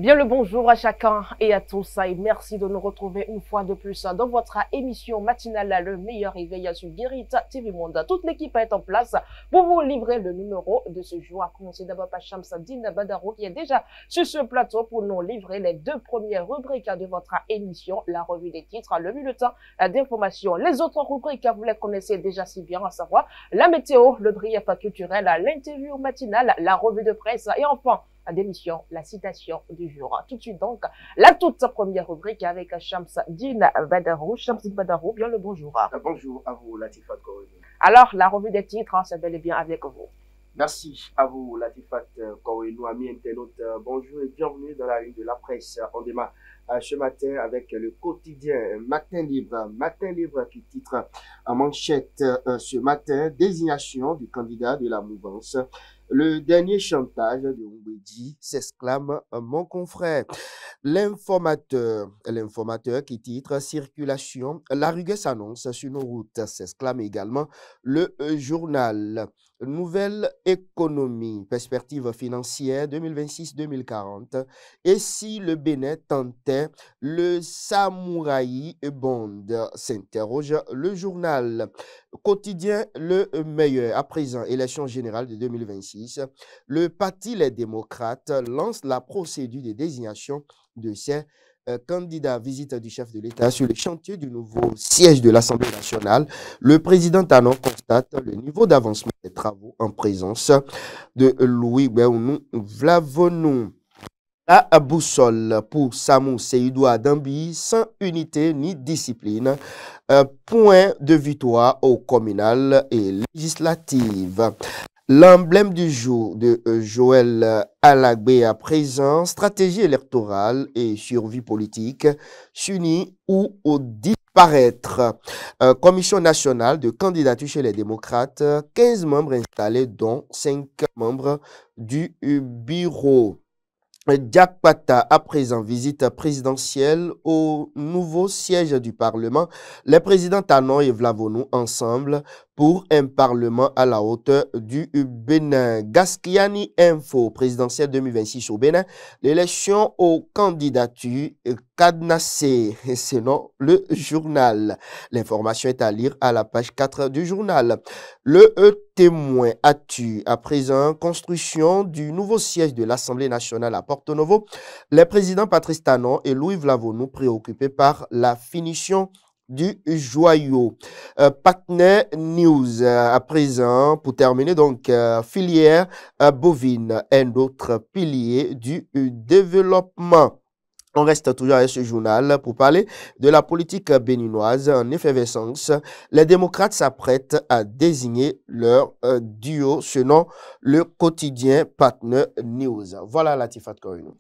Bien le bonjour à chacun et à tous et merci de nous retrouver une fois de plus dans votre émission matinale Le meilleur réveil sur Guérita TV Monde. Toute l'équipe est en place pour vous livrer le numéro de ce jour. À commencer d'abord par Shamsadine Badaro qui est déjà sur ce plateau pour nous livrer les deux premières rubriques de votre émission, la revue des titres, le bulletin d'information. Les autres rubriques, vous les connaissez déjà si bien, à savoir la météo, le brief culturel, l'interview matinale, la revue de presse et enfin d'émission, la citation du jour. Tout de suite donc, la toute première rubrique avec Shamsadine Badarou. Shamsadine Badarou, bien le bonjour. Bonjour à vous, Latifat Korenou. Alors, la revue des titres, c'est bel et bien avec vous. Merci à vous, Latifat Korenou, amis internautes. Bonjour et bienvenue dans la une de la presse. On démarre ce matin avec le quotidien Matin Libre. Matin Libre qui titre en manchette ce matin, désignation du candidat de la mouvance. Le dernier chantage de Mbedi, s'exclame mon confrère. L'informateur qui titre circulation, la rigueur s'annonce sur nos routes, s'exclame également le journal. Nouvelle économie, perspective financière 2026-2040. Et si le Bénin tentait le Samouraï Bond, s'interroge le journal. Quotidien Le Meilleur. À présent, élection générale de 2026, le parti Les Démocrates lance la procédure de désignation de ses candidats. Visite du chef de l'État sur le chantier du nouveau siège de l'Assemblée nationale. Le président Tanon constate le niveau d'avancement des travaux en présence de Louis Béounou Vlavonou. La boussole pour Samou Seydou Adambi, sans unité ni discipline. Point de victoire au communal et législative. L'emblème du jour de Joël Alagbé à présent, stratégie électorale et survie politique, s'unit ou au disparaître. Commission nationale de candidature chez les démocrates, 15 membres installés dont 5 membres du bureau. Jack Pata, à présent, visite présidentielle au nouveau siège du Parlement. Les présidents Tanon et Vlavonou ensemble pour un Parlement à la hauteur du Bénin. Gaskiani Info, présidentielle 2026 au Bénin. L'élection aux candidatures cadenassées, sinon le journal. L'information est à lire à la page 4 du journal. Le Témoin Actu, à présent, construction du nouveau siège de l'Assemblée nationale à Porto Novo. Les présidents Patrice Tanon et Louis Vlavonou préoccupés par la finition du joyau. Partner News, à présent, pour terminer, donc, filière bovine, un autre pilier du développement. On reste toujours à ce journal pour parler de la politique béninoise en effervescence. Les démocrates s'apprêtent à désigner leur duo selon le quotidien Partner News. Voilà Latifat Korenou.